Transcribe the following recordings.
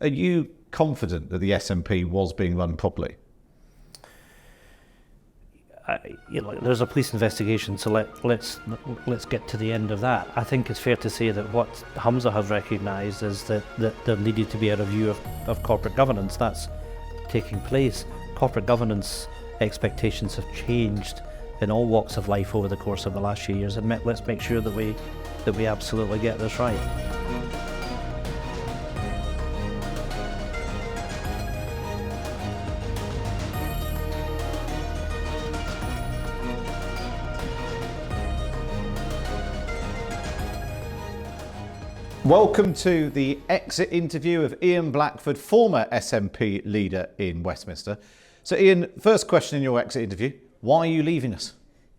Are you confident that the SNP was being run properly? There's a police investigation, so let's get to the end of that. I think it's fair to say that what Humza has recognised is that there needed to be a review of corporate governance. That's taking place. Corporate governance expectations have changed in all walks of life over the course of the last few years, and let's make sure that we absolutely get this right. Welcome to the exit interview of Ian Blackford, former SNP leader in Westminster. So Ian, first question in your exit interview, why are you leaving us?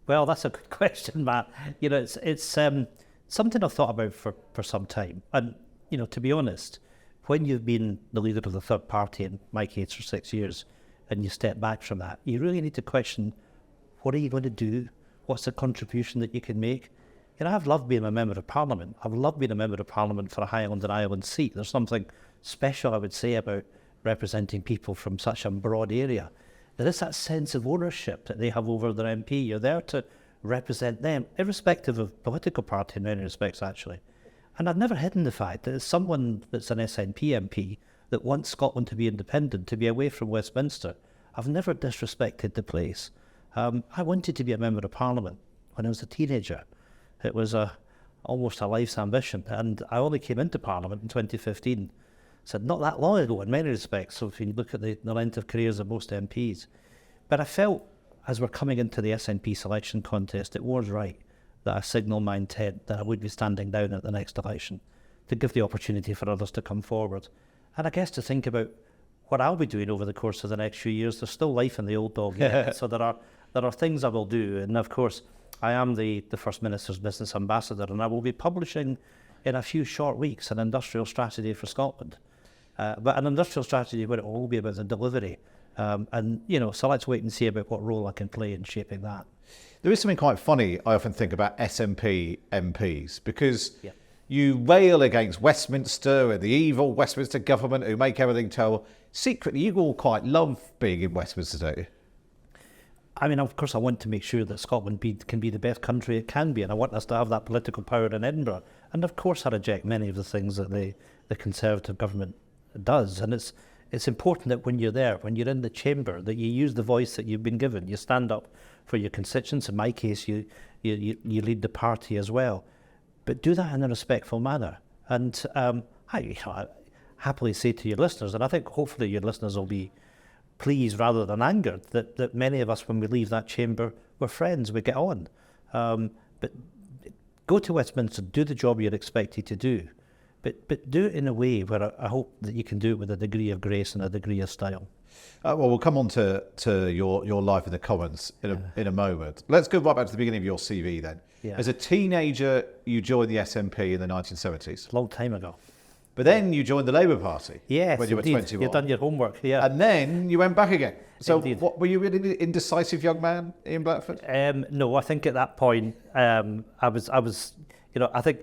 Well, that's a good question, Matt. It's something I've thought about for some time. And, to be honest, when you've been the leader of the third party, in my case for 6 years, and you step back from that, you really need to question, what are you going to do? What's the contribution that you can make? I've loved being a member of Parliament. I've loved being a member of Parliament for a Highland and Islands seat. There's something special, I would say, about representing people from such a broad area. There is that sense of ownership that they have over their MP. You're there to represent them, irrespective of political party in many respects, actually. And I've never hidden the fact that as someone that's an SNP MP that wants Scotland to be independent, to be away from Westminster, I've never disrespected the place. I wanted to be a member of Parliament when I was a teenager. It was almost a life's ambition, and I only came into Parliament in 2015. So not that long ago in many respects, so if you look at the length of careers of most MPs. But I felt, as we're coming into the SNP selection contest, it was right that I signalled my intent that I would be standing down at the next election to give the opportunity for others to come forward. And I guess to think about what I'll be doing over the course of the next few years. There's still life in the old dog yet, so there are things I will do. And of course, I am the First Minister's Business Ambassador, and I will be publishing in a few short weeks an industrial strategy for Scotland. But an industrial strategy where it will all be about the delivery. So let's wait and see about what role I can play in shaping that. There is something quite funny, I often think, about SNP MPs, because you rail against Westminster and the evil Westminster government who make everything terrible. Secretly, you all quite love being in Westminster, don't you? I mean, of course, I want to make sure that Scotland can be the best country it can be, and I want us to have that political power in Edinburgh. And of course, I reject many of the things that the Conservative government does. And it's important that when you're there, when you're in the chamber, that you use the voice that you've been given. You stand up for your constituents. In my case, you lead the party as well. But do that in a respectful manner. And I happily say to your listeners, and I think hopefully your listeners will be pleased rather than angered, that many of us, when we leave that chamber, we're friends, we get on. But go to Westminster, do the job you're expected to do, but do it in a way where I hope that you can do it with a degree of grace and a degree of style. Well, we'll come on to your life in the Commons in a moment. Let's go right back to the beginning of your CV then. Yeah. As a teenager, you joined the SNP in the 1970s. A long time ago. But then you joined the Labour Party when you were 21. You've done your homework, yeah. And then you went back again. So Indeed. Were you really an indecisive young man, Ian Blackford? No, I think at that point, I think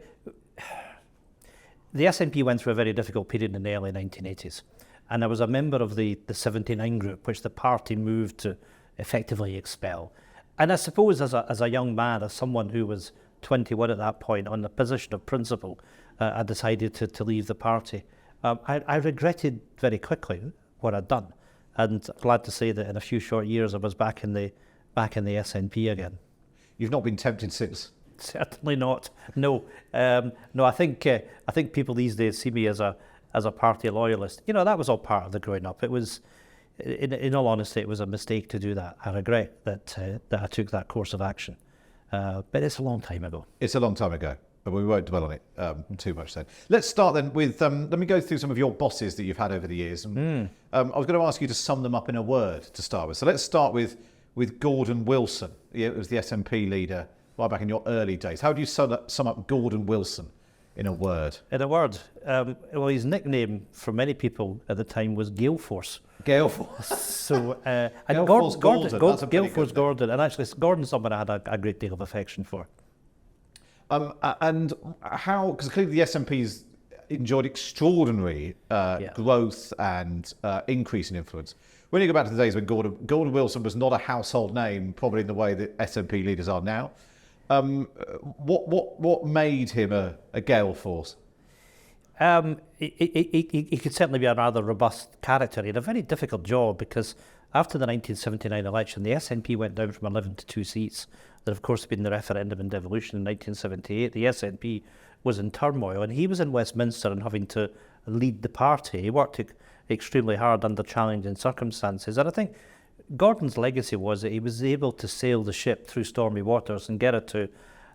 the SNP went through a very difficult period in the early 1980s. And I was a member of the 79 group, which the party moved to effectively expel. And I suppose as a young man, as someone who was 21 at that point, on the position of principle, I decided to leave the party. I regretted very quickly what I'd done, and glad to say that in a few short years I was back in the SNP again. You've not been tempted since? Certainly not. No, no. I think people these days see me as a party loyalist. That was all part of the growing up. It was, in all honesty, it was a mistake to do that. I regret that I took that course of action. But it's a long time ago. It's a long time ago, but we won't dwell on it too much then. Let's start then with, let me go through some of your bosses that you've had over the years. And, I was going to ask you to sum them up in a word to start with. So let's start with Gordon Wilson. It was the SNP leader right back in your early days. How do you sum up Gordon Wilson in a word? In a word? Well, his nickname for many people at the time was Gale Force. Gale Force. So, Gale Force Gordon. Gale Force Gordon. And actually, Gordon's someone I had a great deal of affection for. And how, because clearly the SNP's, enjoyed extraordinary growth and increase in influence. When you go back to the days when Gordon Wilson was not a household name, probably in the way that SNP leaders are now, what made him a gale force? He could certainly be a rather robust character. He had a very difficult job because after the 1979 election, the SNP went down from 11 to 2 seats. There, of course, had been the referendum and devolution in 1978. The SNP was in turmoil, and he was in Westminster and having to lead the party. He worked extremely hard under challenging circumstances. And I think Gordon's legacy was that he was able to sail the ship through stormy waters and get it to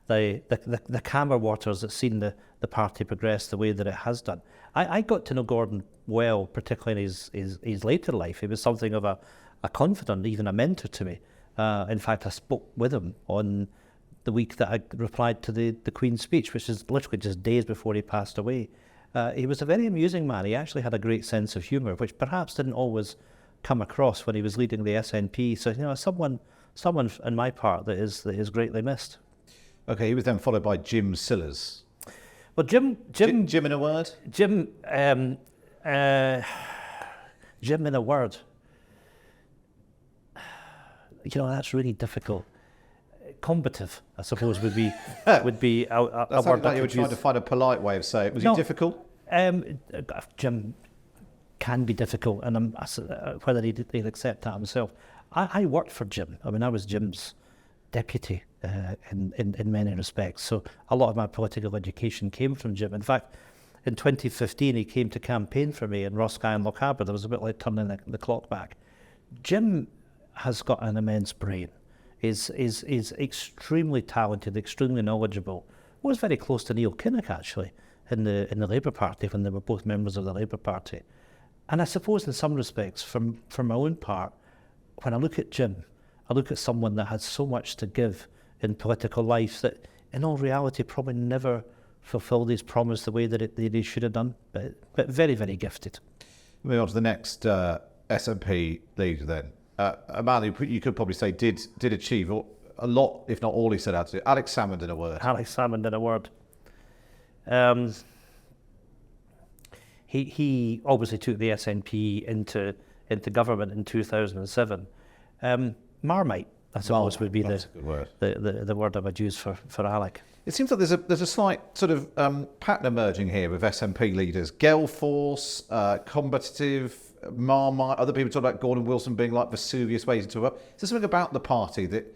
the calmer waters that's seen the party progress the way that it has done. I got to know Gordon well, particularly in his later life. He was something of a confidant, even a mentor to me. In fact, I spoke with him on the week that I replied to the Queen's speech, which is literally just days before he passed away. He was a very amusing man. He actually had a great sense of humour, which perhaps didn't always come across when he was leading the SNP. So, someone in my part that is greatly missed. Okay, he was then followed by Jim Sillars. Well, Jim in a word? Jim in a word. That's really difficult. Combative, I suppose, would be a word that you were trying to find a polite way of saying it. Was he difficult? Jim can be difficult, and whether he'd accept that himself. I worked for Jim. I mean, I was Jim's deputy in many respects. So a lot of my political education came from Jim. In fact, in 2015, he came to campaign for me in Roskillie and Lochaber. There was a bit like turning the clock back. Jim has got an immense brain. Is extremely talented, extremely knowledgeable. Was very close to Neil Kinnock actually in the Labour Party when they were both members of the Labour Party. And I suppose in some respects, from my own part, when I look at Jim, I look at someone that has so much to give in political life that in all reality probably never fulfilled his promise the way that he should have done, but very, very gifted. Moving on to the next SNP leader then. A man who you could probably say did achieve a lot, if not all he set out to do. Alex Salmond in a word. Alex Salmond in a word. He obviously took the SNP into government in 2007. Marmite, I suppose, would be the word I would use for Alec. It seems like there's a slight sort of pattern emerging here with SNP leaders. Gale force, combative, Marmite. Other people talk about Gordon Wilson being like Vesuvius waiting to erupt. Is there something about the party that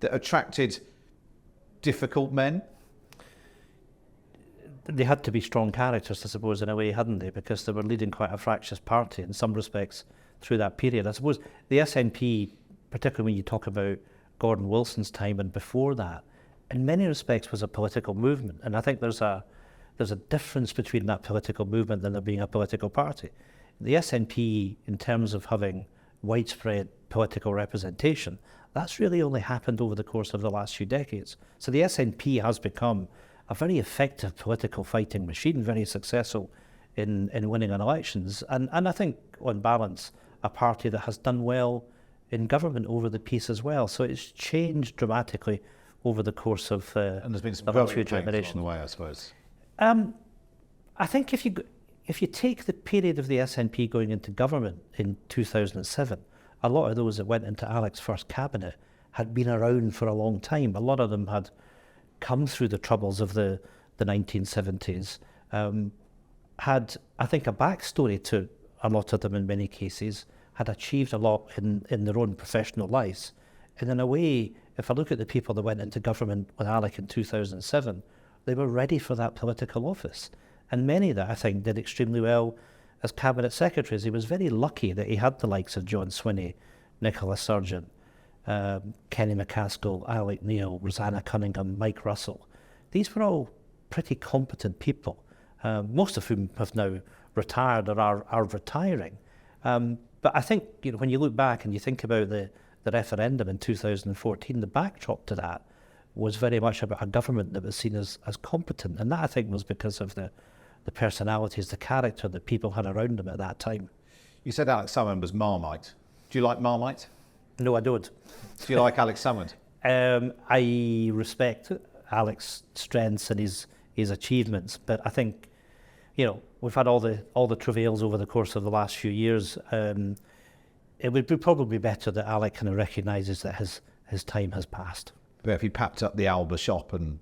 attracted difficult men? They had to be strong characters, I suppose, in a way, hadn't they? Because they were leading quite a fractious party in some respects through that period. I suppose the SNP, particularly when you talk about Gordon Wilson's time and before that, in many respects was a political movement. And I think there's a difference between that political movement and there being a political party. The SNP, in terms of having widespread political representation, that's really only happened over the course of the last few decades. So the SNP has become a very effective political fighting machine, very successful in winning on elections. And I think, on balance, a party that has done well in government over the piece as well. So it's changed dramatically over the course of and there's been some few generations on the way, I suppose. I think if you take the period of the SNP going into government in 2007, a lot of those that went into Alex's first cabinet had been around for a long time. A lot of them had come through the troubles of the 1970s, had, I think, a backstory to a lot of them in many cases, had achieved a lot in their own professional lives. And in a way, if I look at the people that went into government with Alec in 2007, they were ready for that political office. And many that I think did extremely well as cabinet secretaries. He was very lucky that he had the likes of John Swinney, Nicola Sturgeon, Kenny McCaskill, Alec Neil, Rosanna Cunningham, Mike Russell. These were all pretty competent people, most of whom have now retired or are retiring. But I think, when you look back and you think about the referendum in 2014, the backdrop to that was very much about a government that was seen as competent. And that, I think, was because of the personalities, the character that people had around them at that time. You said Alex Salmond was Marmite. Do you like Marmite? No, I don't. Do you like Alex Salmond? I respect Alex's strengths and his achievements, but I think we've had all the travails over the course of the last few years. It would be probably better that Alec kind of recognises that his time has passed. But if he packed up the Alba shop and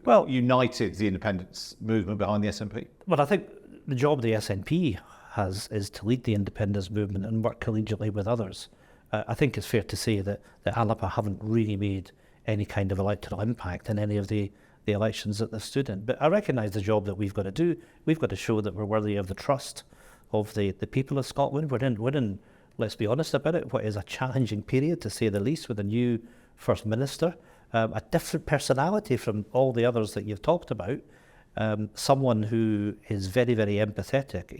well, united the independence movement behind the SNP? Well, I think the job the SNP has is to lead the independence movement and work collegially with others. I think it's fair to say that ALPA haven't really made any kind of electoral impact in any of the elections that they've stood in. But I recognise the job that we've got to do. We've got to show that we're worthy of the trust of the people of Scotland. We're in, let's be honest about it, what is a challenging period, to say the least, with a new First Minister, a different personality from all the others that you've talked about, someone who is very, very empathetic.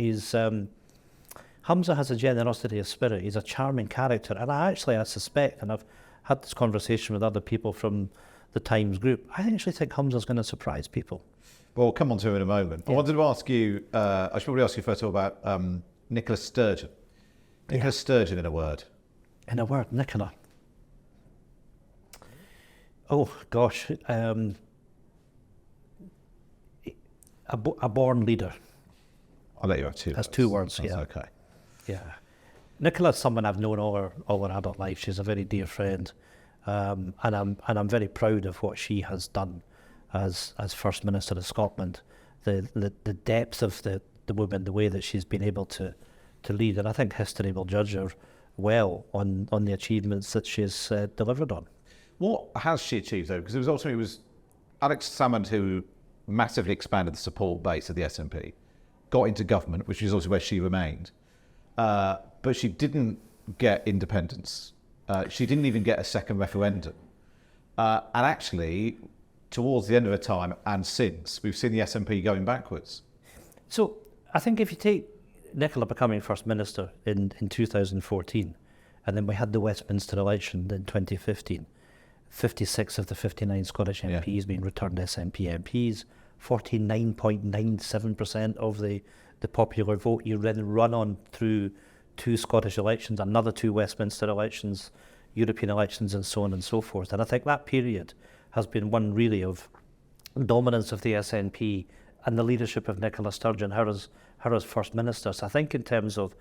Humza has a generosity of spirit. He's a charming character. And I suspect, and I've had this conversation with other people from the Times group, I actually think Humza's going to surprise people. Well, we'll come on to him in a moment. Yeah. I wanted to ask you, I should probably ask you first of all about Nicola Sturgeon. Nicola Sturgeon in a word. In a word, Nicola. Oh, gosh. A born leader. I'll let you have two. That's 2 words, That's yeah. Okay. Yeah. Nicola's someone I've known all her adult life. She's a very dear friend. And I'm very proud of what she has done as First Minister of Scotland. The depth of the woman, the way that she's been able to lead. And I think history will judge her well on the achievements that she's delivered on. What has she achieved, though? Because it was Alex Salmond who massively expanded the support base of the SNP, got into government, which is also where she remained. But she didn't get independence. She didn't even get a second referendum. And actually, towards the end of her time and since, we've seen the SNP going backwards. So I think if you take Nicola becoming First Minister in 2014, and then we had the Westminster election in 2015, 56 of the 59 Scottish MPs being returned SNP MPs, 49.97% of the popular vote. You then run on through 2 Scottish elections, another 2 Westminster elections, European elections, and so on and so forth. And I think that period has been one really of dominance of the SNP and the leadership of Nicola Sturgeon, her as First Minister. So I think in terms of,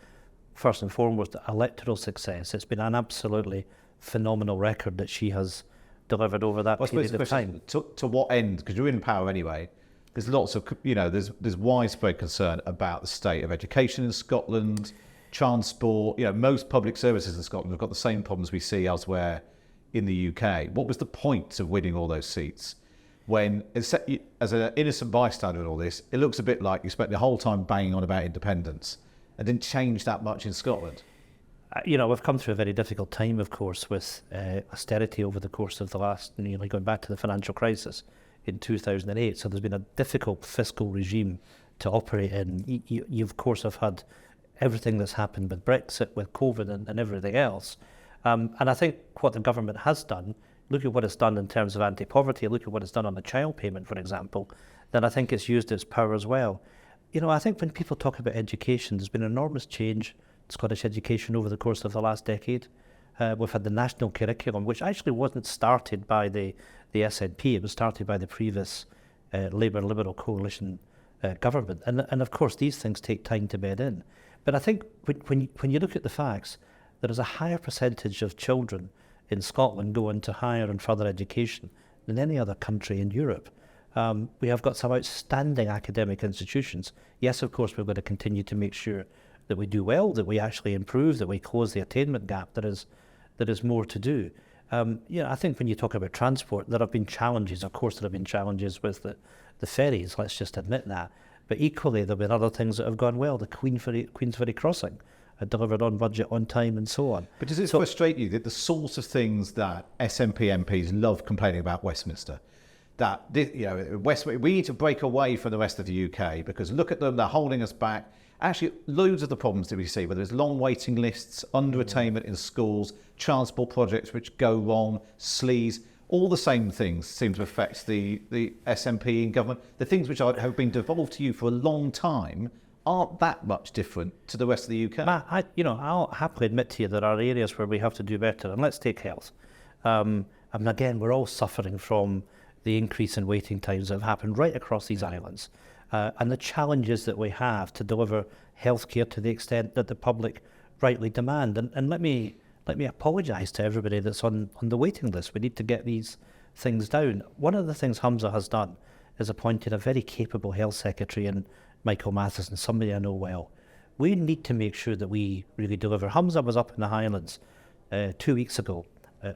first and foremost, electoral success, it's been an absolutely phenomenal record that she has delivered over that period of time. To what end? Because you're in power anyway. There's lots of, there's widespread concern about the state of education in Scotland, transport. Most public services in Scotland have got the same problems we see elsewhere in the UK. What was the point of winning all those seats when, as an innocent bystander in all this, it looks a bit like you spent the whole time banging on about independence and didn't change that much in Scotland? We've come through a very difficult time, of course, with austerity over the course of the last, going back to the financial crisis in 2008. So there's been a difficult fiscal regime to operate in. You of course, have had everything that's happened with Brexit, with COVID and everything else. And I think what the government has done, look at what it's done in terms of anti-poverty, look at what it's done on the child payment, for example, then I think it's used its power as well. I think when people talk about education, there's been enormous change in Scottish education over the course of the last decade. We've had the national curriculum, which actually wasn't started by the SNP, it was started by the previous Labour Liberal coalition government. And of course, these things take time to bed in. But I think when you look at the facts, there is a higher percentage of children in Scotland going to higher and further education than any other country in Europe. We have got some outstanding academic institutions. Yes, of course, we've got to continue to make sure that we do well, that we actually improve, that we close the attainment gap. There is more to do. I think when you talk about transport, there have been challenges. Of course, there have been challenges with the ferries, let's just admit that. But equally, there have been other things that have gone well. The Queensferry crossing delivered on budget, on time, and so on. But does it frustrate you that the sorts of things that SNP MPs love complaining about Westminster, that we need to break away from the rest of the UK because look at them, they're holding us back. Actually, loads of the problems that we see, whether it's long waiting lists, under-attainment in schools, transport projects which go wrong, sleaze, all the same things seem to affect the SNP in government. The things which have been devolved to you for a long time aren't that much different to the rest of the UK. Matt, I'll happily admit to you there are areas where we have to do better, and let's take health. Again, we're all suffering from the increase in waiting times that have happened right across these islands. and the challenges that we have to deliver healthcare to the extent that the public rightly demand. And let me apologise to everybody that's on the waiting list. We need to get these things down. One of the things Humza has done is appointed a very capable health secretary in Michael Matheson, somebody I know well. We need to make sure that we really deliver. Humza was up in the Highlands 2 weeks ago,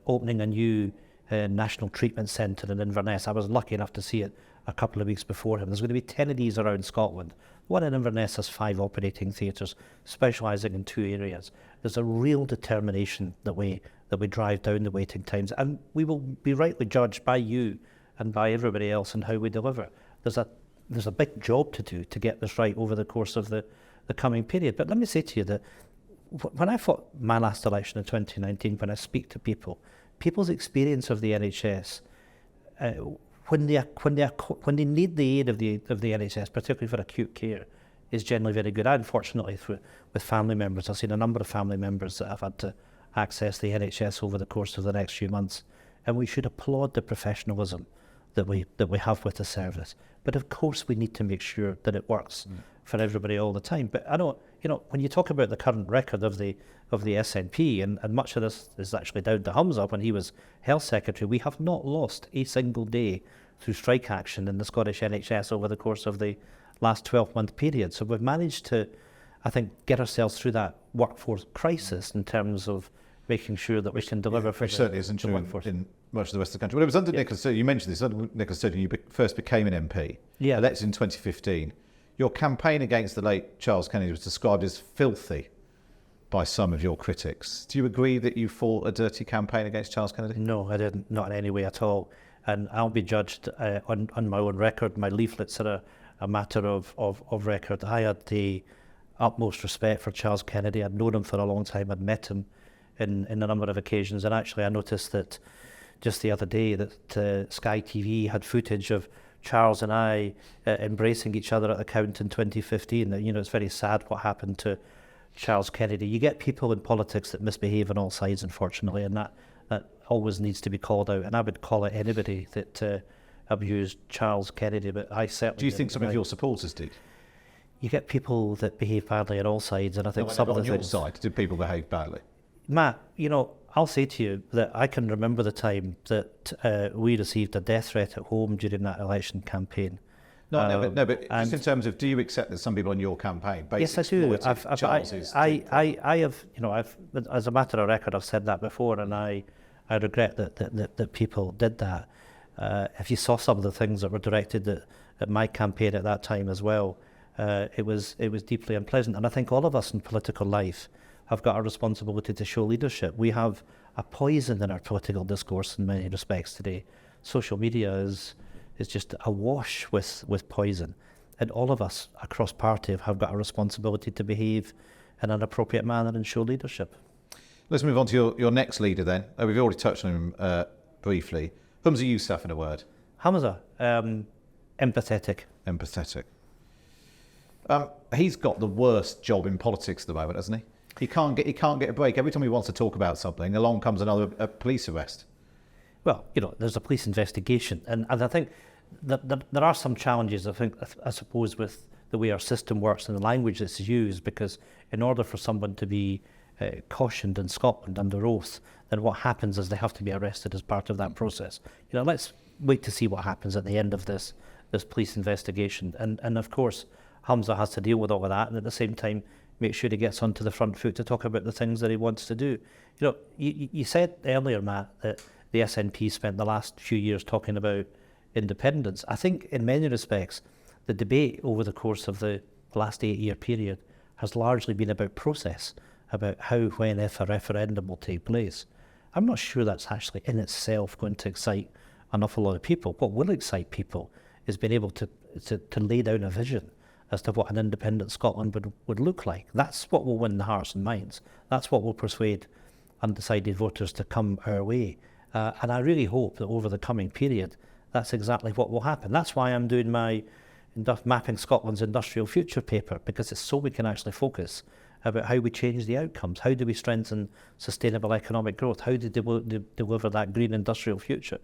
opening a new national treatment centre in Inverness. I was lucky enough to see it a couple of weeks before him. There's going to be 10 of these around Scotland. One in Inverness has 5 operating theatres, specialising in 2 areas. There's a real determination that we drive down the waiting times, and we will be rightly judged by you and by everybody else in how we deliver. There's a big job to do to get this right over the course of the coming period. But let me say to you that when I fought my last election in 2019, when I speak to people, people's experience of the NHS, when they need the aid of the NHS, particularly for acute care, is generally very good. Unfortunately, with family members, I've seen a number of family members that have had to access the NHS over the course of the next few months, and we should applaud the professionalism that we have with the service. But of course, we need to make sure that it works for everybody all the time. But I know, when you talk about the current record of the SNP, and much of this is actually down to Humza when he was health secretary, we have not lost a single day through strike action in the Scottish NHS over the course of the last 12-month period. So we've managed to, I think, get ourselves through that workforce crisis in terms of making sure that we can deliver for which certainly isn't true in much of the rest of the country. But it was under Nicola Sturgeon, you mentioned this, under Nicola Sturgeon, you first became an MP, elected in 2015. Your campaign against the late Charles Kennedy was described as filthy by some of your critics. Do you agree that you fought a dirty campaign against Charles Kennedy? No, I didn't, not in any way at all. And I'll be judged on my own record. My leaflets are a matter of record. I had the utmost respect for Charles Kennedy. I'd known him for a long time. I'd met him in a number of occasions. And actually, I noticed that just the other day that Sky TV had footage of Charles and I embracing each other at the Count in 2015. It's very sad what happened to Charles Kennedy. You get people in politics that misbehave on all sides, unfortunately, and that always needs to be called out. And I would call it anybody that abused Charles Kennedy, but I certainly... Do you think some of your supporters did? You get people that behave badly on all sides, and I think some of the things... On your side, did people behave badly? Matt, I'll say to you that I can remember the time that we received a death threat at home during that election campaign. But just in terms of, do you accept that some people on your campaign, yes, I do. I have, as a matter of record, I've said that before, and I regret that people did that. If you saw some of the things that were directed at my campaign at that time as well, it was deeply unpleasant. And I think all of us in political life have got a responsibility to show leadership. We have a poison in our political discourse in many respects today. Social media is just awash with poison. And all of us across party have got a responsibility to behave in an appropriate manner and show leadership. Let's move on to your next leader then. We've already touched on him briefly. Humza Yousaf, in a word. Humza, empathetic. Empathetic. He's got the worst job in politics at the moment, hasn't he? He can't get a break. Every time he wants to talk about something, along comes another police arrest. Well, there's a police investigation, and I think that there are some challenges, I suppose, with the way our system works and the language that's used, because in order for someone to be cautioned in Scotland under oath, then what happens is they have to be arrested as part of that process. Let's wait to see what happens at the end of this police investigation. And of course, Humza has to deal with all of that, and at the same time, make sure he gets onto the front foot to talk about the things that he wants to do. You said earlier, Matt, that the SNP spent the last few years talking about independence. I think in many respects, the debate over the course of the last 8-year period has largely been about process, about how, when, if a referendum will take place. I'm not sure that's actually in itself going to excite an awful lot of people. What will excite people is being able to lay down a vision as to what an independent Scotland would look like. That's what will win the hearts and minds. That's what will persuade undecided voters to come our way. And I really hope that over the coming period, that's exactly what will happen. That's why I'm doing my Mapping Scotland's Industrial Future paper, because it's so we can actually focus about how we change the outcomes. How do we strengthen sustainable economic growth? How do we deliver that green industrial future?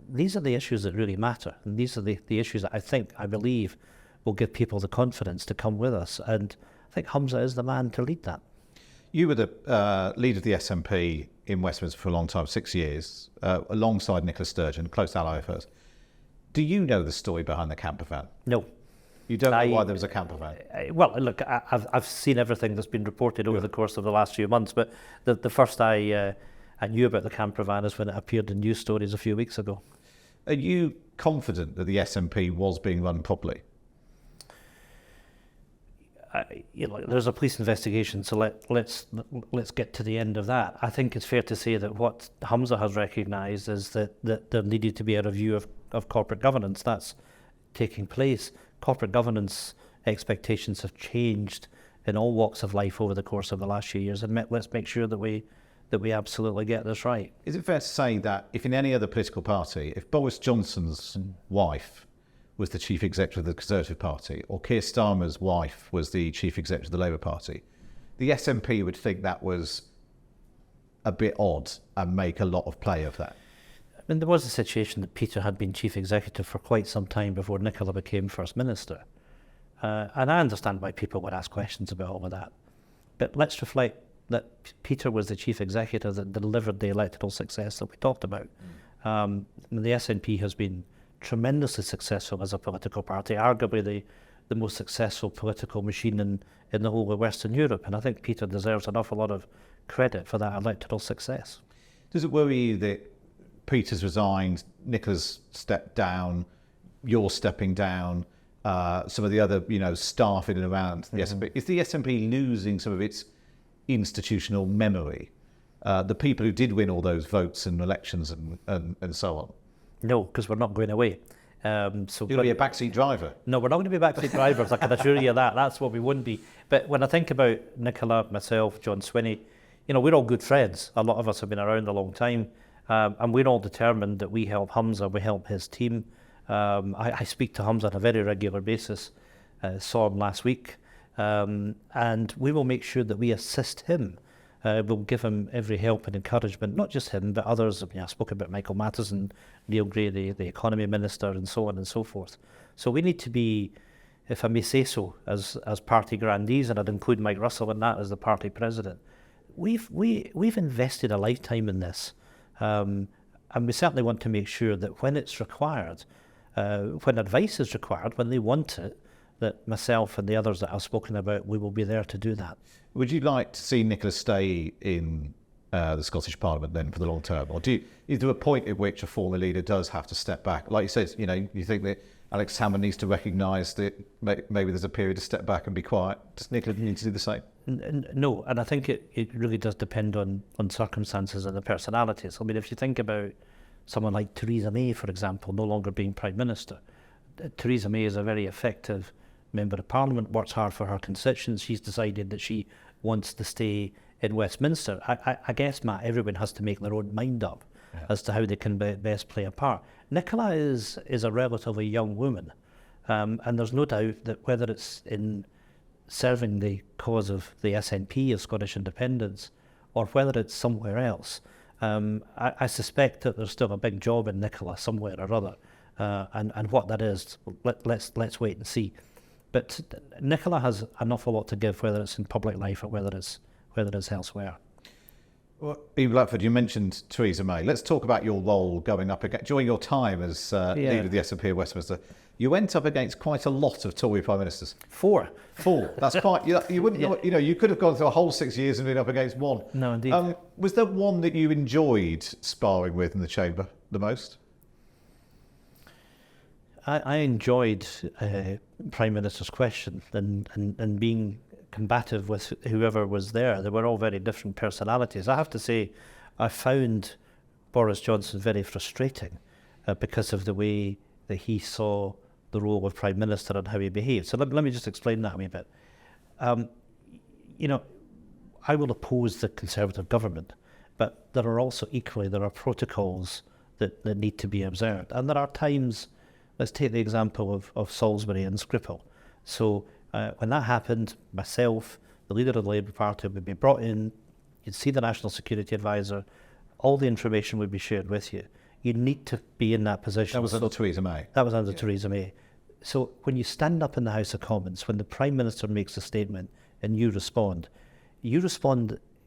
These are the issues that really matter. And these are the issues that I believe will give people the confidence to come with us. And I think Humza is the man to lead that. You were the leader of the SNP in Westminster for a long time, 6 years, alongside Nicola Sturgeon, a close ally of hers. Do you know the story behind the camper van? No. You don't know why there was a camper van? Well, look, I've seen everything that's been reported over the course of the last few months, but the first I knew about the camper van is when it appeared in news stories a few weeks ago. Are you confident that the SNP was being run properly? There's a police investigation, so let's get to the end of that. I think it's fair to say that what Humza has recognised is that there needed to be a review of corporate governance. That's taking place. Corporate governance expectations have changed in all walks of life over the course of the last few years, and let's make sure that we absolutely get this right. Is it fair to say that if in any other political party, if Boris Johnson's wife was the chief executive of the Conservative Party, or Keir Starmer's wife was the chief executive of the Labour Party, the SNP would think that was a bit odd and make a lot of play of that? I mean, there was a situation that Peter had been chief executive for quite some time before Nicola became First Minister. And I understand why people would ask questions about all of that. But let's reflect that Peter was the chief executive that delivered the electoral success that we talked about. The SNP has been tremendously successful as a political party, arguably the most successful political machine in the whole of Western Europe. And I think Peter deserves an awful lot of credit for that electoral success. Does it worry you that Peter's resigned, Nicola's stepped down, you're stepping down, some of the other staff in and around the SNP? Is the SNP losing some of its institutional memory? The people who did win all those votes and elections and so on? No, because we're not going away. You're going to be a backseat driver? No, we're not going to be backseat drivers, I can assure you that. That's what we wouldn't be. But when I think about Nicola, myself, John Swinney, we're all good friends. A lot of us have been around a long time. And we're all determined that we help Humza, we help his team. I speak to Humza on a very regular basis. Saw him last week. And we will make sure that we assist him. We'll give him every help and encouragement, not just him, but others. I spoke about Michael Mattison, Neil Gray, the economy minister, and so on and so forth. So we need to be, if I may say so, as party grandees, and I'd include Mike Russell in that as the party president. We've invested a lifetime in this. And we certainly want to make sure that when it's required, when advice is required, when they want it, that myself and the others that I've spoken about, we will be there to do that. Would you like to see Nicola stay in the Scottish Parliament then for the long term? Or is there a point at which a former leader does have to step back? Like you said, you think that Alex Salmond needs to recognise that maybe there's a period to step back and be quiet. Does Nicola need to do the same? No, and I think it really does depend on circumstances and the personalities. I mean, if you think about someone like Theresa May, for example, no longer being Prime Minister, Theresa May is a very effective Member of Parliament, works hard for her constituents. She's decided that she wants to stay in Westminster. I guess, Matt, everyone has to make their own mind up as to how they can best play a part. Nicola is a relatively young woman, and there's no doubt that whether it's in serving the cause of the SNP of Scottish independence or whether it's somewhere else, I suspect that there's still a big job in Nicola somewhere or other, and what that is, let's wait and see. But Nicola has an awful lot to give, whether it's in public life or whether it's elsewhere. Well, Ian Blackford, you mentioned Theresa May. Let's talk about your role going up against, during your time as leader of the SNP of Westminster. You went up against quite a lot of Tory Prime Ministers. Four. That's quite. You wouldn't. You could have gone through a whole 6 years and been up against one. No, indeed. Was there one that you enjoyed sparring with in the chamber the most? I enjoyed Prime Minister's question and being combative with whoever was there. They were all very different personalities. I have to say, I found Boris Johnson very frustrating because of the way that he saw the role of Prime Minister and how he behaved. So let me just explain that a wee bit. I will oppose the Conservative government, but there are protocols that need to be observed. And there are times, let's take the example of Salisbury and Skripal. So when that happened, myself, the leader of the Labour Party, would be brought in, you'd see the National Security Advisor, all the information would be shared with you. You need to be in that position. That was under Theresa May. That was under Theresa May. So when you stand up in the House of Commons, when the Prime Minister makes a statement and you respond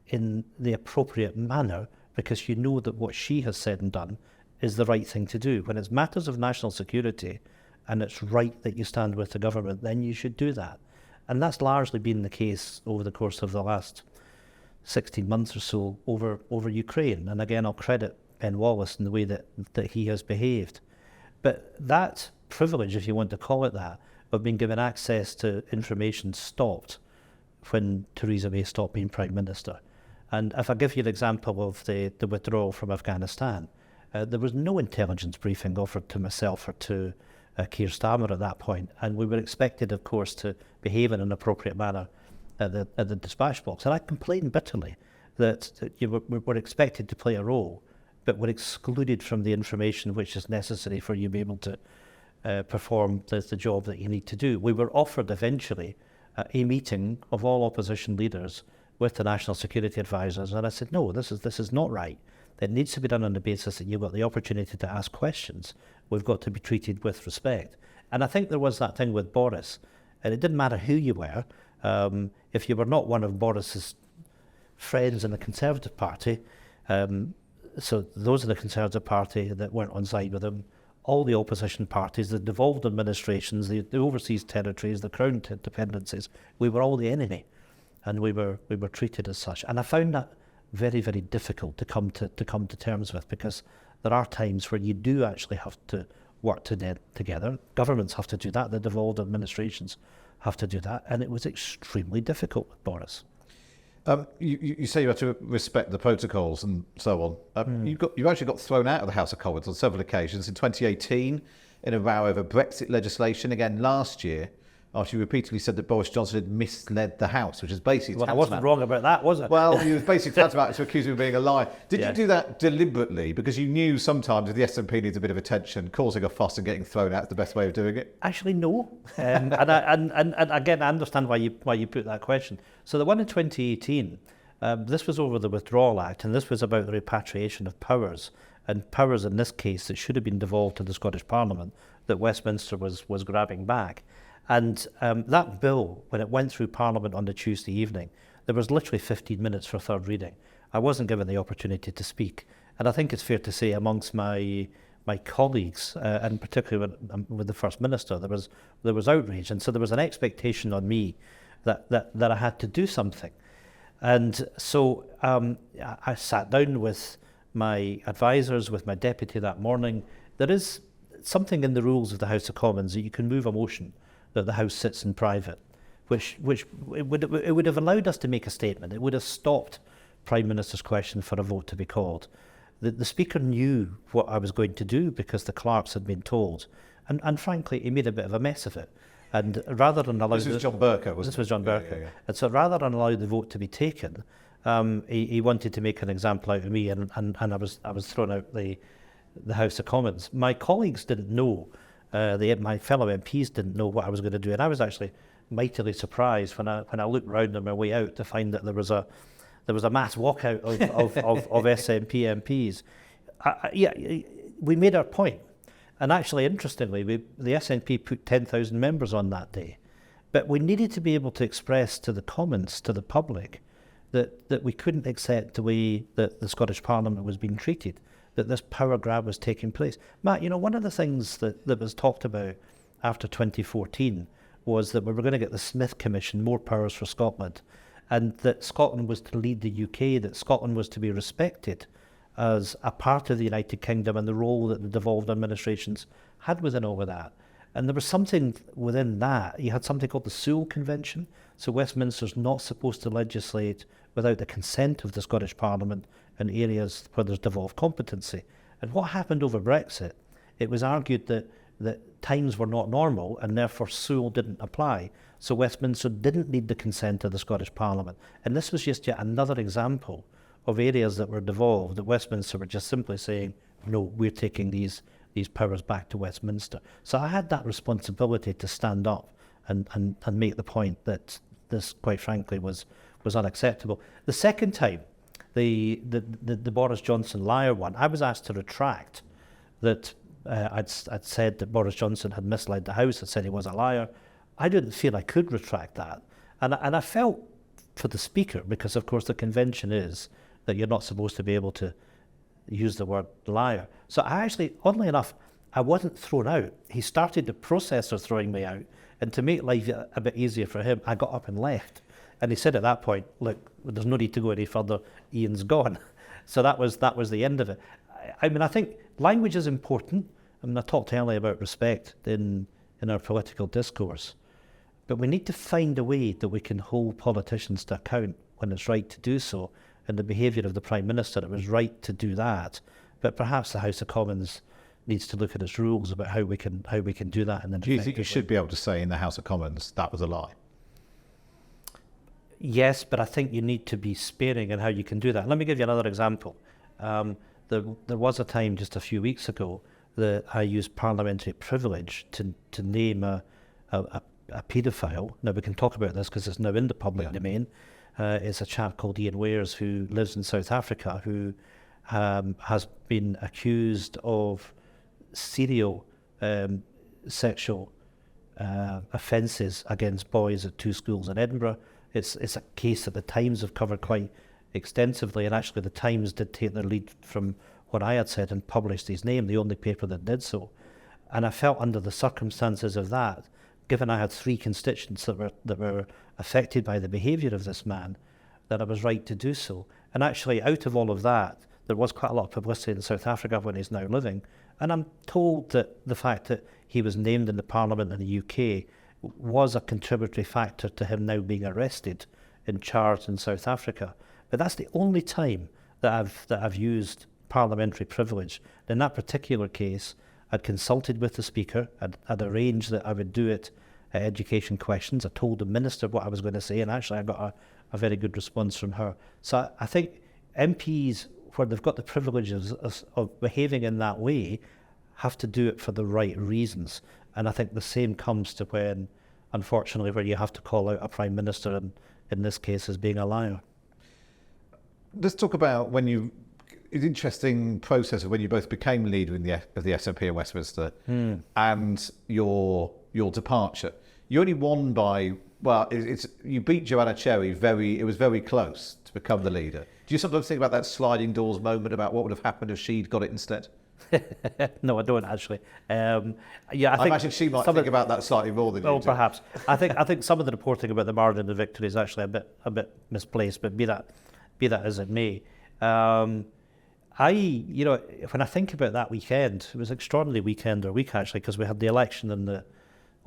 in the appropriate manner because you know that what she has said and done is the right thing to do. When it's matters of national security and it's right that you stand with the government, then you should do that. And that's largely been the case over the course of the last 16 months or so over Ukraine. And again, I'll credit Ben Wallace in the way that he has behaved. But that privilege, if you want to call it that, of being given access to information stopped when Theresa May stopped being Prime Minister. And if I give you an example of the withdrawal from Afghanistan, there was no intelligence briefing offered to myself or to Keir Starmer at that point, and we were expected, of course, to behave in an appropriate manner at the dispatch box. And I complained bitterly that we're expected to play a role, but we're excluded from the information which is necessary for you to be able to perform the job that you need to do. We were offered eventually a meeting of all opposition leaders with the national security advisors, and I said, no, this is not right. It needs to be done on the basis that you've got the opportunity to ask questions. We've got to be treated with respect. And I think there was that thing with Boris, and it didn't matter who you were. If you were not one of Boris's friends in the Conservative Party, so those in the Conservative Party that weren't on side with him, all the opposition parties, the devolved administrations, the overseas territories, the crown dependencies, we were all the enemy, and we were treated as such. And I found that very, very difficult to come to terms with, because there are times where you do actually have to work together. Governments have to do that. The devolved administrations have to do that, and it was extremely difficult with Boris. You say you have to respect the protocols and so on. You've actually got thrown out of the House of Commons on several occasions. In 2018, in a row over Brexit legislation. Again, last year, after you repeatedly said that Boris Johnson had misled the House, which is basically... Well, I wasn't wrong about that, was I? Well, you was basically tantamount to accuse me of being a liar. Did you do that deliberately? Because you knew sometimes if the SNP needs a bit of attention, causing a fuss and getting thrown out is the best way of doing it? Actually, no. And again, I understand why you put that question. So the one in 2018, this was over the Withdrawal Act, and this was about the repatriation of powers. And powers in this case that should have been devolved to the Scottish Parliament, that Westminster was grabbing back. And that bill, when it went through Parliament on the Tuesday evening, there was literally 15 minutes for third reading. I wasn't given the opportunity to speak. And I think it's fair to say amongst my colleagues, and particularly with the First Minister, there was outrage. And so there was an expectation on me that I had to do something. And so I sat down with my advisors, with my deputy that morning. There is something in the rules of the House of Commons that you can move a motion that the House sits in private, which it would have allowed us to make a statement. It would have stopped Prime Minister's question for a vote to be called. The Speaker knew what I was going to do because the clerks had been told, and frankly, he made a bit of a mess of it. And rather than allow... This was John Burker, wasn't it? This was John Burker. Yeah. And so rather than allow the vote to be taken, he wanted to make an example out of me, and I was thrown out the House of Commons. My colleagues didn't know. My fellow MPs didn't know what I was going to do, and I was actually mightily surprised when I looked round on my way out to find that there was a mass walkout of SNP MPs. We made our point, and actually, interestingly, the SNP put 10,000 members on that day, but we needed to be able to express to the Commons, to the public, that we couldn't accept the way that the Scottish Parliament was being treated, that this power grab was taking place. Matt, one of the things that was talked about after 2014 was that we were going to get the Smith Commission, more powers for Scotland, and that Scotland was to lead the UK, that Scotland was to be respected as a part of the United Kingdom and the role that the devolved administrations had within all of that. And there was something within that. You had something called the Sewell Convention. So Westminster's not supposed to legislate without the consent of the Scottish Parliament in areas where there's devolved competency. And what happened over Brexit, it was argued that times were not normal and therefore Sewell didn't apply. So Westminster didn't need the consent of the Scottish Parliament. And this was just yet another example of areas that were devolved, that Westminster were just simply saying, no, we're taking these powers back to Westminster. So I had that responsibility to stand up and make the point that this, quite frankly, was unacceptable. The second time, the Boris Johnson liar one, I was asked to retract that I'd said that Boris Johnson had misled the House. I said he was a liar. I didn't feel I could retract that. And I felt for the Speaker, because of course the convention is that you're not supposed to be able to use the word liar. So I actually, oddly enough, I wasn't thrown out. He started the process of throwing me out, and to make life a bit easier for him, I got up and left. And he said at that point, look, there's no need to go any further, Ian's gone. So that was the end of it. I mean, I think language is important. I mean, I talked earlier about respect in our political discourse, but we need to find a way that we can hold politicians to account when it's right to do so. And the behaviour of the Prime Minister, it was right to do that. But perhaps the House of Commons needs to look at its rules about how we can do that. And then do you think you should be able to say in the House of Commons that was a lie? Yes, but I think you need to be sparing in how you can do that. Let me give you another example. There was a time just a few weeks ago that I used parliamentary privilege to name a paedophile. Now we can talk about this because it's now in the public domain. It's a chap called Ian Wares who lives in South Africa who has been accused of serial sexual offences against boys at 2 schools in Edinburgh. It's a case that the Times have covered quite extensively, and actually the Times did take their lead from what I had said and published his name, the only paper that did so. And I felt under the circumstances of that, given I had 3 constituents that were affected by the behaviour of this man, that I was right to do so. And actually, out of all of that, there was quite a lot of publicity in South Africa when he's now living. And I'm told that the fact that he was named in the Parliament in the UK was a contributory factor to him now being arrested and charged in South Africa. But that's the only time that I've used parliamentary privilege. In that particular case, I'd consulted with the Speaker. I'd arranged that I would do it at education questions. I told the Minister what I was going to say, and actually I got a very good response from her. So I think MPs, where they've got the privileges of behaving in that way, have to do it for the right reasons. And I think the same comes to when, unfortunately, where you have to call out a Prime Minister, and in this case, as being a liar. Let's talk about it's an interesting process of when you both became leader of the SNP in Westminster and your departure. You only won by, you beat Joanna Cherry it was very close to become the leader. Do you sometimes think about that sliding doors moment about what would have happened if she'd got it instead? No, I don't actually. I imagine she might think about that slightly more than you do. Perhaps. I think some of the reporting about the margin of victory is actually a bit misplaced, but be that as it may. When I think about that weekend, it was an extraordinary weekend or week actually, because we had the election on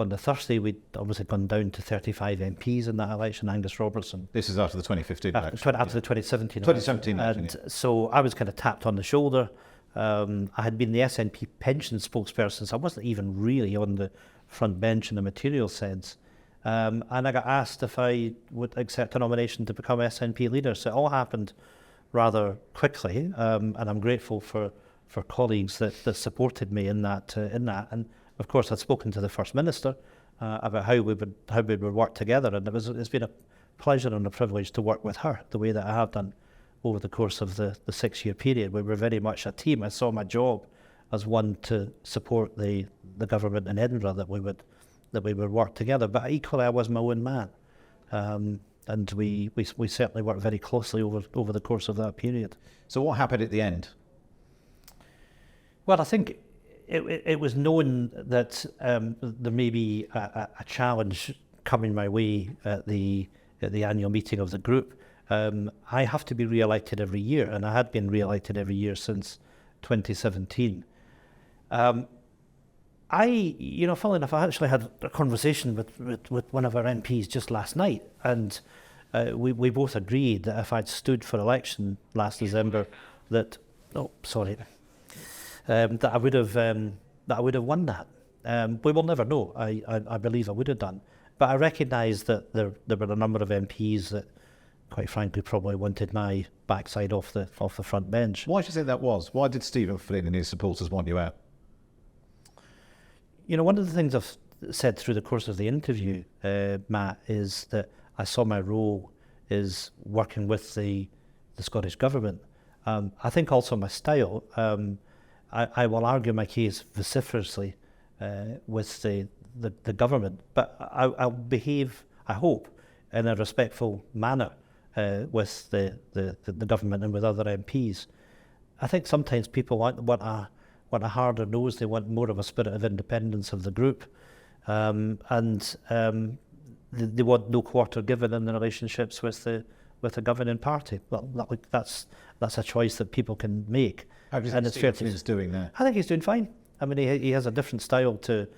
the Thursday. We'd obviously gone down to 35 MPs in that election, Angus Robertson. This is after the 2015 election. After the 2017 election. And so I was kind of tapped on the shoulder. I had been the SNP pension spokesperson, so I wasn't even really on the front bench in the material sense. And I got asked if I would accept a nomination to become SNP leader. So it all happened rather quickly, and I'm grateful for colleagues that supported me in that. And of course, I'd spoken to the First Minister about how we would work together, and it's been a pleasure and a privilege to work with her the way that I have done over the course of the 6-year period. We were very much a team. I saw my job as one to support the government in Edinburgh, that we would work together. But equally, I was my own man, and we certainly worked very closely over the course of that period. So what happened at the end? Well, I think it was known that there may be a challenge coming my way at the annual meeting of the group. I have to be re-elected every year, and I had been re-elected every year since 2017. Funnily enough, I actually had a conversation with one of our MPs just last night, and we both agreed that if I'd stood for election last December, that I would have won that. We will never know. I believe I would have done, but I recognise that there were a number of MPs that, quite frankly, probably wanted my backside off the front bench. Why do you think that was? Why did Stephen Flynn and his supporters want you out? One of the things I've said through the course of the interview, Matt, is that I saw my role is working with the Scottish Government. I think also my style. I will argue my case vociferously with the government, but I'll behave, I hope, in a respectful manner with the government and with other MPs. I think sometimes people want a harder nose. They want more of a spirit of independence of the group, and they want no quarter given in their relationships with the governing party. Well, that's a choice that people can make. How do you think Stephen's doing there? I think he's doing fine. I mean, he has a different style to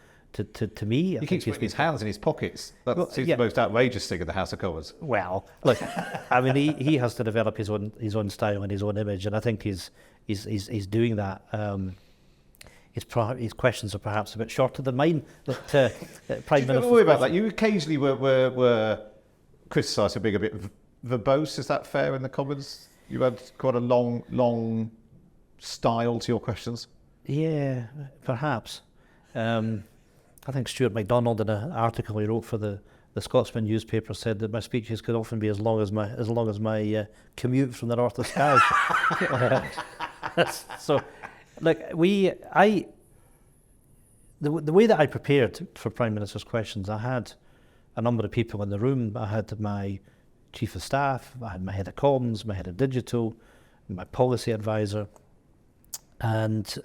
me. He keeps putting his hands in his pockets. That seems the most outrageous thing in the House of Commons. Well, look, I mean, he has to develop his own style and his own image, and I think he's doing that. His questions are perhaps a bit shorter than mine. But Prime Minister. Don't worry about that. You occasionally were criticised for being a bit verbose. Is that fair in the Commons? You had quite a long style to your questions. Yeah, perhaps. I think Stuart MacDonald, in an article he wrote for the Scotsman newspaper, said that my speeches could often be as long as my commute from the north of Skye. So, like the way that I prepared for Prime Minister's questions, I had a number of people in the room. I had my Chief of Staff, I had my Head of Comms, my Head of Digital, my Policy Advisor, and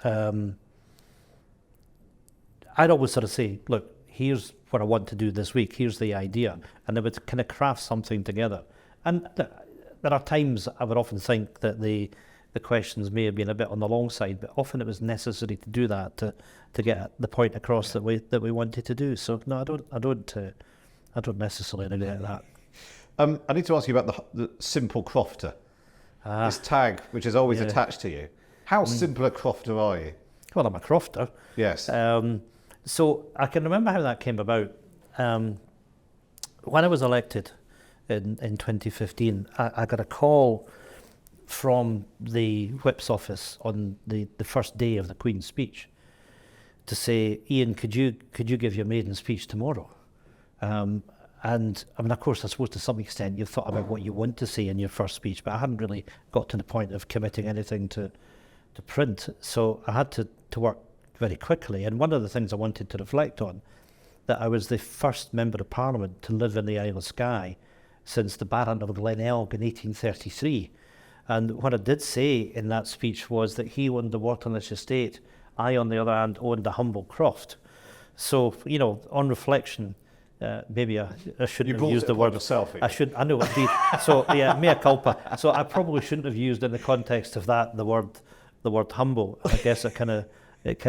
I'd always sort of say, look, here's what I want to do this week, here's the idea, and they would kind of craft something together. And there are times I would often think that the questions may have been a bit on the long side, but often it was necessary to do that to get the point across that we wanted to do. So no, I don't necessarily agree with that. I need to ask you about the simple crofter. This tag, which is always attached to you. How simple a crofter are you? Well, I'm a crofter. Yes. So I can remember how that came about. When I was elected in 2015, I got a call from the Whip's office on the first day of the Queen's speech to say, Ian, could you give your maiden speech tomorrow? And I mean, of course, I suppose to some extent you've thought about what you want to say in your first speech, but I hadn't really got to the point of committing anything to print. So I had to work very quickly. And one of the things I wanted to reflect on, that I was the first Member of Parliament to live in the Isle of Skye since the Baron of Glenelg in 1833. And what I did say in that speech was that he owned the Waternish estate. I, on the other hand, owned a humble croft. So, you know, on reflection, maybe I shouldn't have used the word yourself. I know indeed. So yeah, mea culpa. So I probably shouldn't have used in the context of that the word humble. I guess it kind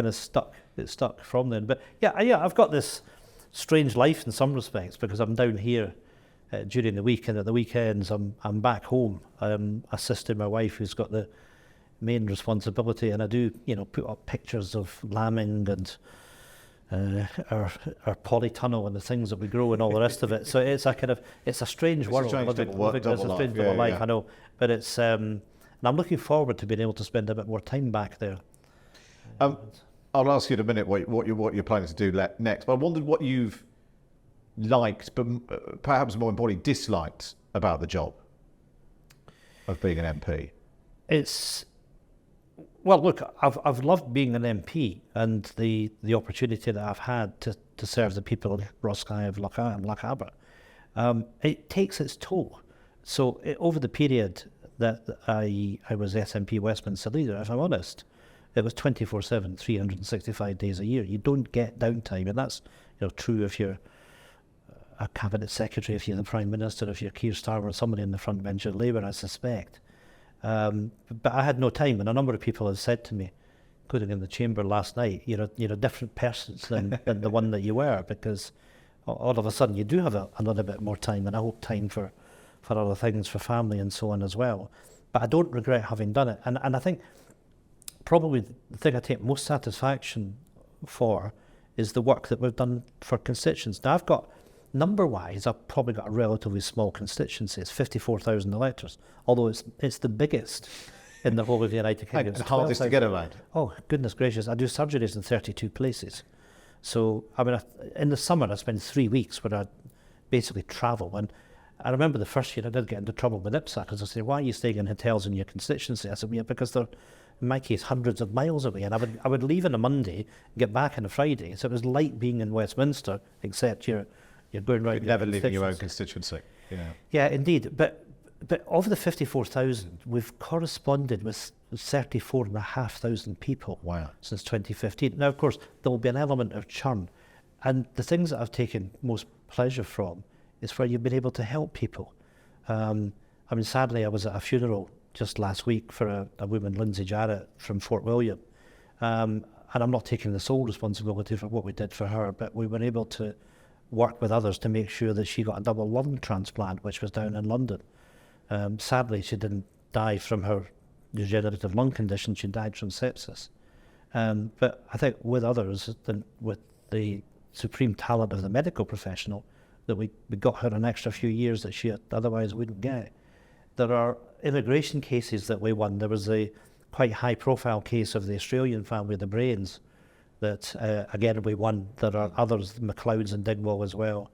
of stuck. It stuck from then. But yeah, I've got this strange life in some respects because I'm down here during the week, and at the weekends I'm back home assisting my wife, who's got the main responsibility, and I do put up pictures of lambing and our polytunnel and the things that we grow and all the rest of it. So it's a strange world. It's a strange double life. I know, but it's and I'm looking forward to being able to spend a bit more time back there. I'll ask you in a minute what you're planning to do next. But I wondered what you've liked, but perhaps more importantly, disliked about the job of being an MP. Well, look, I've loved being an MP and the opportunity that I've had to serve the people of Roskilde, of Lochaber and Lochaber. It takes its toll. So over the period that I was SNP Westminster leader, if I'm honest, it was 24/7, 365 days a year. You don't get downtime, and that's true if you're a cabinet secretary, if you're the Prime Minister, if you're Keir Starmer or somebody in the front bench of Labour, I suspect. But I had no time, and a number of people have said to me, including in the chamber last night, you're a different person than the one that you were, because all of a sudden you do have a little bit more time, and I hope time for other things, for family and so on as well. But I don't regret having done it, and I think probably the thing I take most satisfaction for is the work that we've done for constituents. Now I've got, number-wise, I've probably got a relatively small constituency. It's 54,000 electors, although it's the biggest in the whole of the United Kingdom. And hardest to get around. Oh, goodness gracious. I do surgeries in 32 places. So, I mean, in the summer, I spend 3 weeks where I basically travel. And I remember the first year I did get into trouble with IPSA because I said, why are you staying in hotels in your constituency? I said, well, yeah, because they're, in my case, hundreds of miles away. And I would leave on a Monday and get back on a Friday. So it was like being in Westminster, except you're going right. You're never leaving your own constituency. Yeah. Yeah, indeed. But of the 54,000, we've corresponded with 34,500 people since 2015. Now, of course, there will be an element of churn. And the things that I've taken most pleasure from is where you've been able to help people. I mean, sadly, I was at a funeral just last week for a woman, Lindsay Jarrett, from Fort William. And I'm not taking the sole responsibility for what we did for her, but we were able to work with others to make sure that she got a double lung transplant, which was down in London. Sadly, she didn't die from her degenerative lung condition, she died from sepsis. But I think with others, with the supreme talent of the medical professional, that we got her an extra few years that she otherwise wouldn't get. There are immigration cases that we won. There was a quite high profile case of the Australian family, the Brains, that again we won. There are others, McLeod's and Dingwall as well.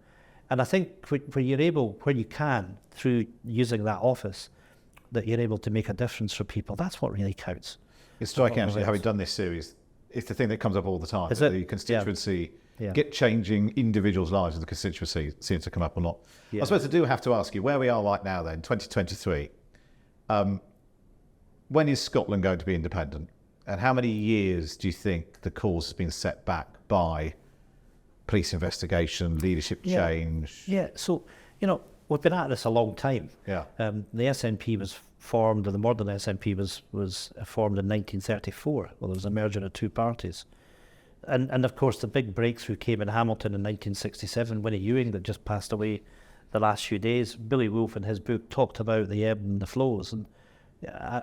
And I think when you're able, where you can, through using that office, that you're able to make a difference for people, that's what really counts. It's striking actually, having done this series, it's the thing that comes up all the time. Is it? The constituency, Yeah. get changing individuals' lives in the constituency seems to come up a lot. Yeah. I suppose I do have to ask you, where we are right now then, 2023, when is Scotland going to be independent? And how many years do you think the cause has been set back by police investigation, leadership change? Yeah, so, we've been at this a long time. Yeah. The SNP was formed, or the modern SNP was formed in 1934. Well, there was a merger of two parties. And of course, the big breakthrough came in Hamilton in 1967, Winnie Ewing, that just passed away the last few days. Billy Wolfe in his book talked about the ebb and the flows, and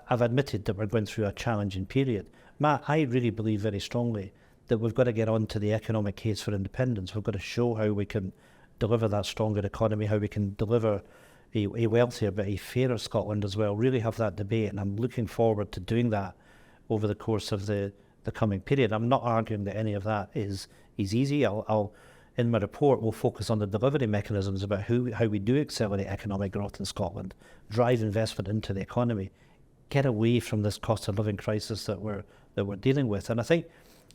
I've admitted that we're going through a challenging period. Matt, I really believe very strongly that we've got to get on to the economic case for independence. We've got to show how we can deliver that stronger economy, how we can deliver a wealthier but a fairer Scotland as well, really have that debate, and I'm looking forward to doing that over the course of the coming period. I'm not arguing that any of that is easy. I'll in my report, we'll focus on the delivery mechanisms about how we do accelerate economic growth in Scotland, drive investment into the economy, get away from this cost of living crisis that we're dealing with. And I think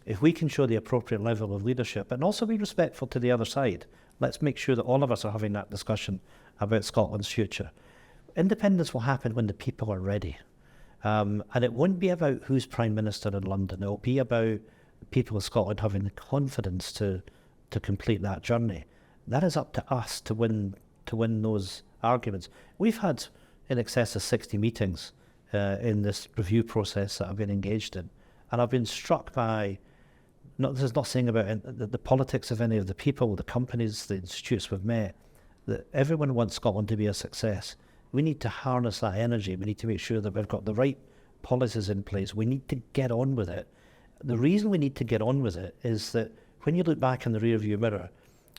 if we can show the appropriate level of leadership and also be respectful to the other side, let's make sure that all of us are having that discussion about Scotland's future. Independence will happen when the people are ready. And it won't be about who's Prime Minister in London. It'll be about the people of Scotland having the confidence to complete that journey. That is up to us to win those arguments. We've had in excess of 60 meetings in this review process that I've been engaged in. And I've been struck by, this is not saying about the politics of any of the people, the companies, the institutes we've met, that everyone wants Scotland to be a success. We need to harness that energy. We need to make sure that we've got the right policies in place. We need to get on with it. The reason we need to get on with it is that when you look back in the rearview mirror,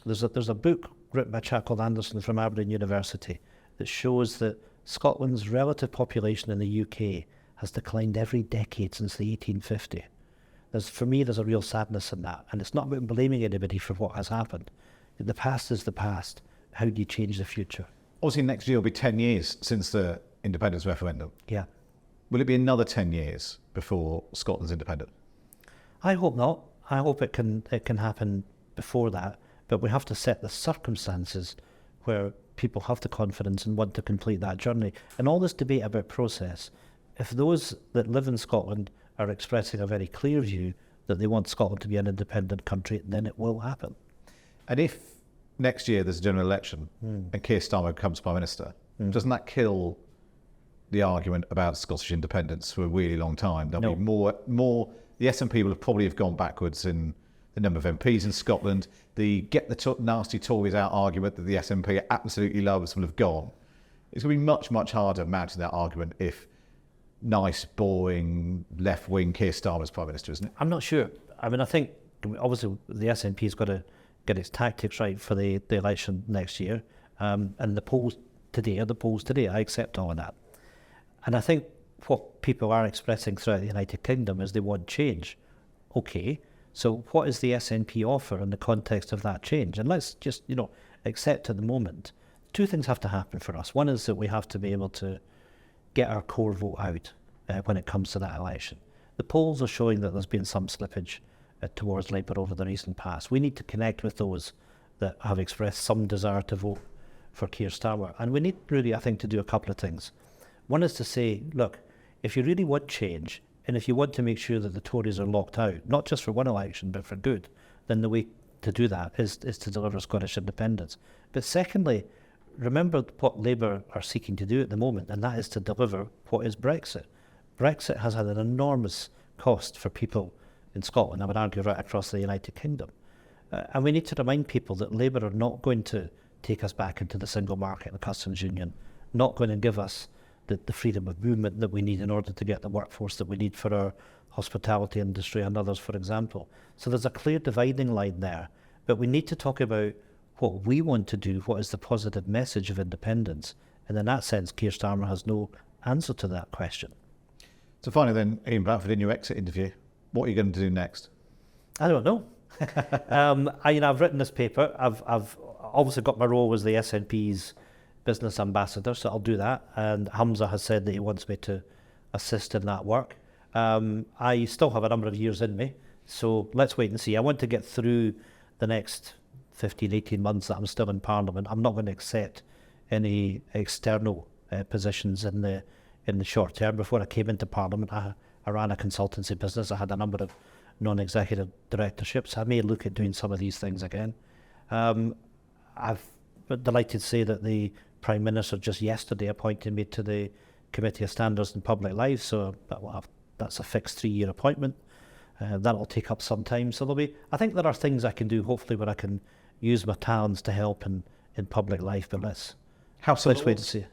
there's a book written by a chap called Anderson from Aberdeen University that shows that Scotland's relative population in the UK has declined every decade since the 1850. For me, there's a real sadness in that. And it's not about blaming anybody for what has happened. The past is the past. How do you change the future? Obviously, next year will be 10 years since the independence referendum. Yeah. Will it be another 10 years before Scotland's independent? I hope not. I hope it can happen before that. But we have to set the circumstances where people have the confidence and want to complete that journey. And all this debate about process, if those that live in Scotland are expressing a very clear view that they want Scotland to be an independent country, then it will happen. And if next year there's a general election and Keir Starmer becomes Prime Minister, doesn't that kill the argument about Scottish independence for a really long time? There'll be more. The SNP will probably have gone backwards in the number of MPs in Scotland. The get the nasty Tories out argument that the SNP absolutely loves will have gone. It's going to be much, much harder mounting that argument if nice, boring, left-wing Keir Starmer's Prime Minister, isn't it? I'm not sure. I mean, I think obviously the SNP's got to get its tactics right for the election next year. And the polls today, I accept all of that. And I think what people are expressing throughout the United Kingdom is they want change. Okay, so what is the SNP offer in the context of that change? And let's just, accept at the moment two things have to happen for us. One is that we have to be able to get our core vote out when it comes to that election. The polls are showing that there's been some slippage towards Labour over the recent past. We need to connect with those that have expressed some desire to vote for Keir Starmer. And we need really, I think, to do a couple of things. One is to say, look, if you really want change, and if you want to make sure that the Tories are locked out, not just for one election, but for good, then the way to do that is to deliver Scottish independence. But secondly, remember what Labour are seeking to do at the moment, and that is to deliver what is Brexit. Brexit has had an enormous cost for people in Scotland, I would argue right across the United Kingdom. And we need to remind people that Labour are not going to take us back into the single market and the customs union, not going to give us the freedom of movement that we need in order to get the workforce that we need for our hospitality industry and others, for example. So there's a clear dividing line there, but we need to talk about what we want to do, what is the positive message of independence. And in that sense, Keir Starmer has no answer to that question. So finally then, Ian Blackford, in your exit interview, what are you going to do next? I don't know. I've written this paper. I've obviously got my role as the SNP's business ambassador, so I'll do that. And Humza has said that he wants me to assist in that work. I still have a number of years in me, so let's wait and see. I want to get through the next 15, 18 months that I'm still in Parliament. I'm not going to accept any external positions in the short term. Before I came into Parliament, I ran a consultancy business. I had a number of non-executive directorships. I may look at doing some of these things again. I've been delighted to say that the Prime Minister just yesterday appointed me to the Committee of Standards in Public Life, so that's a fixed 3-year appointment. That'll take up some time. So I think there are things I can do, hopefully, where I can use my talents to help in public life, but let's wait to see.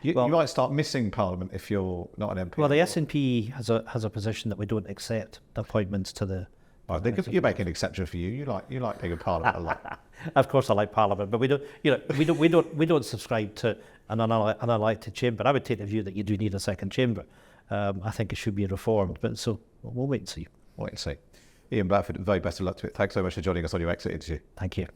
You might start missing Parliament if you're not an MP. Well, the SNP has a position that we don't accept appointments to the. Oh, you make an exception for you. You like being in Parliament a lot. Of course, I like Parliament, but we don't subscribe to an unelected chamber. I would take the view that you do need a second chamber. I think it should be reformed, but so we'll wait and see. Wait and see. Ian Blackford, very best of luck to it. Thanks so much for joining us on your exit interview. Thank you.